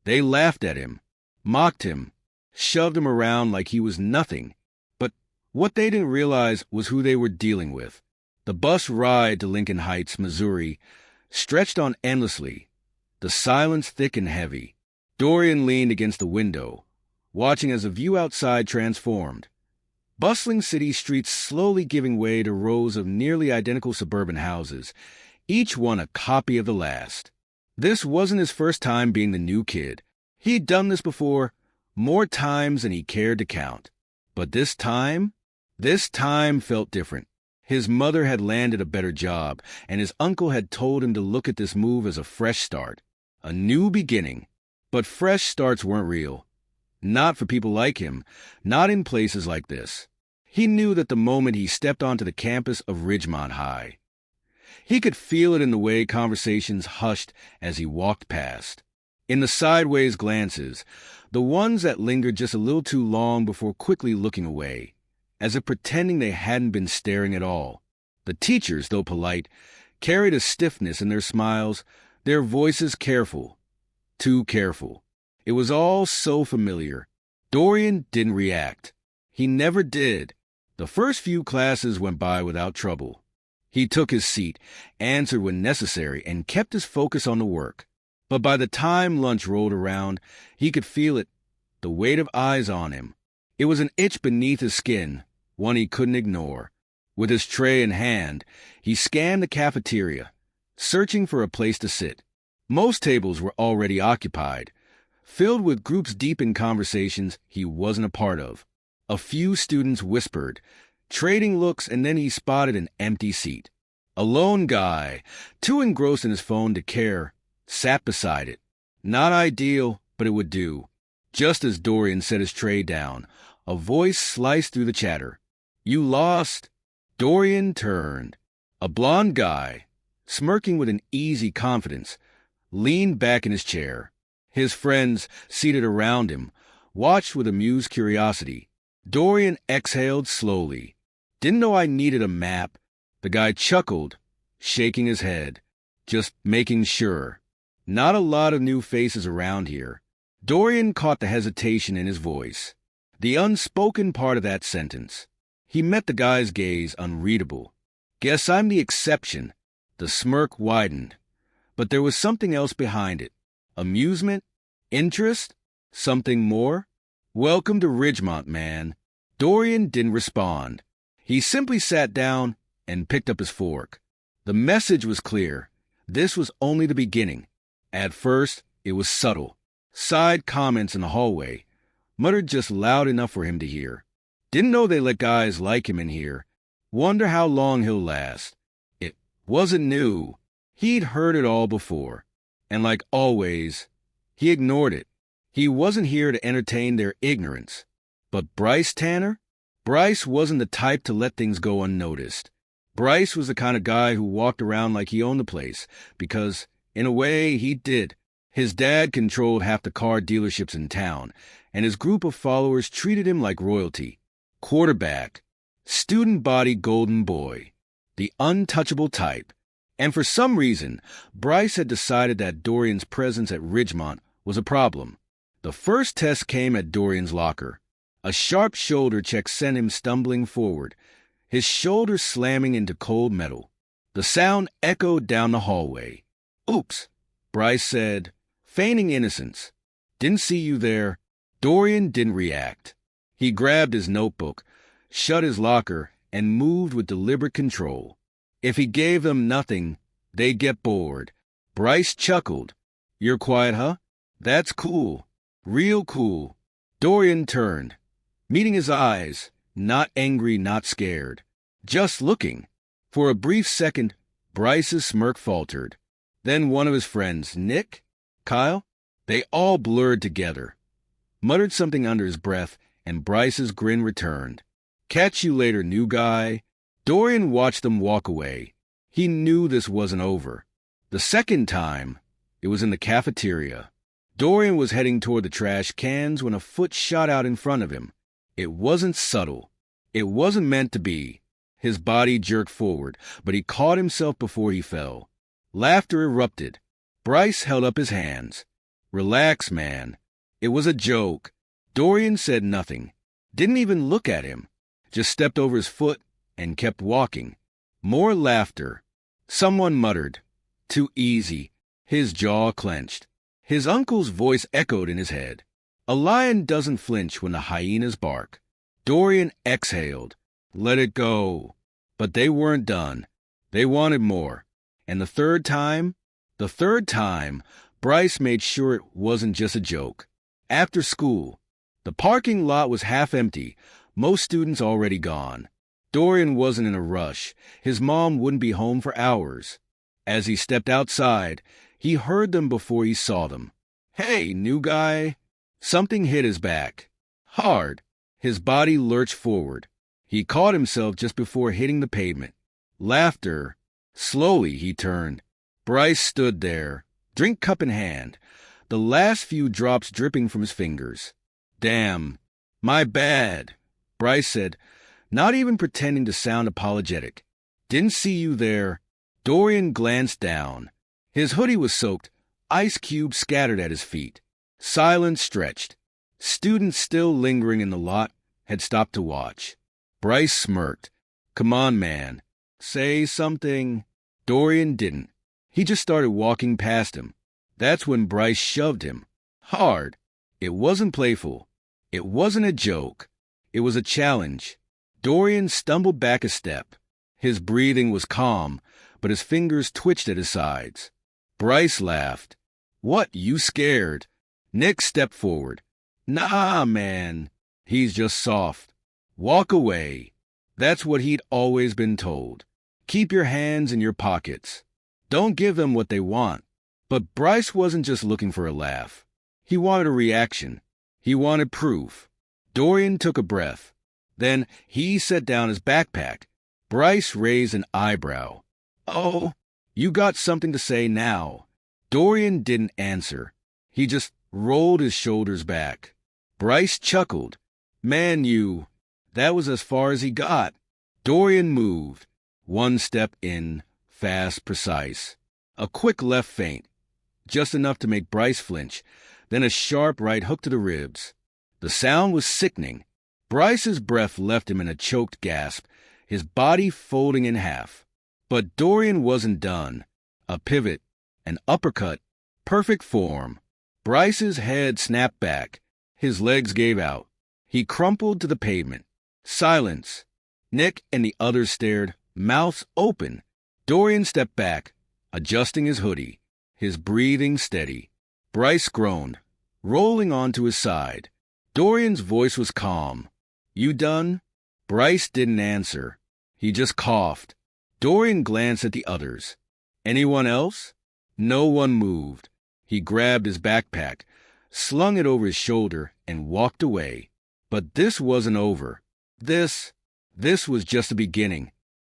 They laughed at him, mocked him, shoved him around like he was nothing. But what they didn't realize was who they were dealing with. The bus ride to Lincoln Heights, Missouri, stretched on endlessly, the silence thick and heavy. Dorian leaned against the window, watching as the view outside transformed. Bustling city streets slowly giving way to rows of nearly identical suburban houses, each one a copy of the last. This wasn't his first time being the new kid. He'd done this before, more times than he cared to count. But this time felt different. His mother had landed a better job, and his uncle had told him to look at this move as a fresh start, a new beginning. But fresh starts weren't real. Not for people like him, not in places like this. He knew that the moment he stepped onto the campus of Ridgemont High. He could feel it in the way conversations hushed as he walked past, in the sideways glances, the ones that lingered just a little too long before quickly looking away, as if pretending they hadn't been staring at all. The teachers, though polite, carried a stiffness in their smiles, their voices careful, too careful. It was all so familiar. Dorian didn't react. He never did. The first few classes went by without trouble. He took his seat, answered when necessary, and kept his focus on the work. But by the time lunch rolled around, he could feel it, the weight of eyes on him. It was an itch beneath his skin, one he couldn't ignore. With his tray in hand, he scanned the cafeteria, searching for a place to sit. Most tables were already occupied, filled with groups deep in conversations he wasn't a part of. A few students whispered, trading looks, and then he spotted an empty seat. A lone guy, too engrossed in his phone to care, sat beside it. Not ideal, but it would do. Just as Dorian set his tray down, a voice sliced through the chatter. "You lost." Dorian turned. A blond guy, smirking with an easy confidence, leaned back in his chair. His friends, seated around him, watched with amused curiosity. Dorian exhaled slowly. "Didn't know I needed a map." The guy chuckled, shaking his head, just making sure. Not a lot of new faces around here. Dorian caught the hesitation in his voice, the unspoken part of that sentence. He met the guy's gaze, unreadable. "Guess I'm the exception." The smirk widened, but there was something else behind it. Amusement? Interest? Something more? "Welcome to Ridgemont, man." Dorian didn't respond. He simply sat down and picked up his fork. The message was clear. This was only the beginning. At first, it was subtle. Side comments in the hallway, muttered just loud enough for him to hear. "Didn't know they let guys like him in here. Wonder how long he'll last." It wasn't new. He'd heard it all before. And like always, he ignored it. He wasn't here to entertain their ignorance. But Bryce Tanner? Bryce wasn't the type to let things go unnoticed. Bryce was the kind of guy who walked around like he owned the place, because, in a way, he did. His dad controlled half the car dealerships in town, and his group of followers treated him like royalty. Quarterback, student body golden boy, the untouchable type. And for some reason, Bryce had decided that Dorian's presence at Ridgemont was a problem. The first test came at Dorian's locker. A sharp shoulder check sent him stumbling forward, his shoulder slamming into cold metal. The sound echoed down the hallway. "Oops," Bryce said, feigning innocence. "Didn't see you there." Dorian didn't react. He grabbed his notebook, shut his locker, and moved with deliberate control. If he gave them nothing, they'd get bored. Bryce chuckled. "You're quiet, huh? That's cool. Real cool." Dorian turned, meeting his eyes, not angry, not scared, just looking. For a brief second, Bryce's smirk faltered. Then one of his friends, Nick, Kyle, they all blurred together, muttered something under his breath, and Bryce's grin returned. "Catch you later, new guy." Dorian watched them walk away. He knew this wasn't over. The second time, it was in the cafeteria. Dorian was heading toward the trash cans when a foot shot out in front of him. It wasn't subtle. It wasn't meant to be. His body jerked forward, but he caught himself before he fell. Laughter erupted. Bryce held up his hands. Relax, man. It was a joke. Dorian said nothing, didn't even look at him, just stepped over his foot and kept walking. More laughter. Someone muttered, "Too easy." His jaw clenched. His uncle's voice echoed in his head. A lion doesn't flinch when the hyenas bark. Dorian exhaled. Let it go. But they weren't done. They wanted more. And the third time, Bryce made sure it wasn't just a joke. After school, the parking lot was half empty, most students already gone. Dorian wasn't in a rush. His mom wouldn't be home for hours. As he stepped outside, he heard them before he saw them. "Hey, new guy." Something hit his back. Hard. His body lurched forward. He caught himself just before hitting the pavement. Laughter. Slowly he turned. Bryce stood there, drink cup in hand, the last few drops dripping from his fingers. "Damn. My bad," Bryce said, not even pretending to sound apologetic. "Didn't see you there." Dorian glanced down. His hoodie was soaked, ice cubes scattered at his feet. Silence stretched. Students still lingering in the lot had stopped to watch. Bryce smirked. "Come on, man. Say something." Dorian didn't. He just started walking past him. That's when Bryce shoved him. Hard. It wasn't playful. It wasn't a joke. It was a challenge. Dorian stumbled back a step. His breathing was calm, but his fingers twitched at his sides. Bryce laughed. "What, you scared?" Nick stepped forward. "Nah, man. He's just soft. Walk away." That's what he'd always been told. Keep your hands in your pockets. Don't give them what they want. But Bryce wasn't just looking for a laugh. He wanted a reaction. He wanted proof. Dorian took a breath. Then he set down his backpack. Bryce raised an eyebrow. "Oh, you got something to say now." Dorian didn't answer. He just rolled his shoulders back. Bryce chuckled. "Man, you." That was as far as he got. Dorian moved. One step in, fast, precise. A quick left feint, just enough to make Bryce flinch, then a sharp right hook to the ribs. The sound was sickening. Bryce's breath left him in a choked gasp, his body folding in half. But Dorian wasn't done. A pivot, an uppercut, perfect form. Bryce's head snapped back. His legs gave out. He crumpled to the pavement. Silence. Nick and the others stared, mouths open. Dorian stepped back, adjusting his hoodie, his breathing steady. Bryce groaned, rolling onto his side. Dorian's voice was calm. "You done?" Bryce didn't answer. He just coughed. Dorian glanced at the others. "Anyone else?" No one moved. He grabbed his backpack, slung it over his shoulder, and walked away. But this wasn't over. This was just the beginning.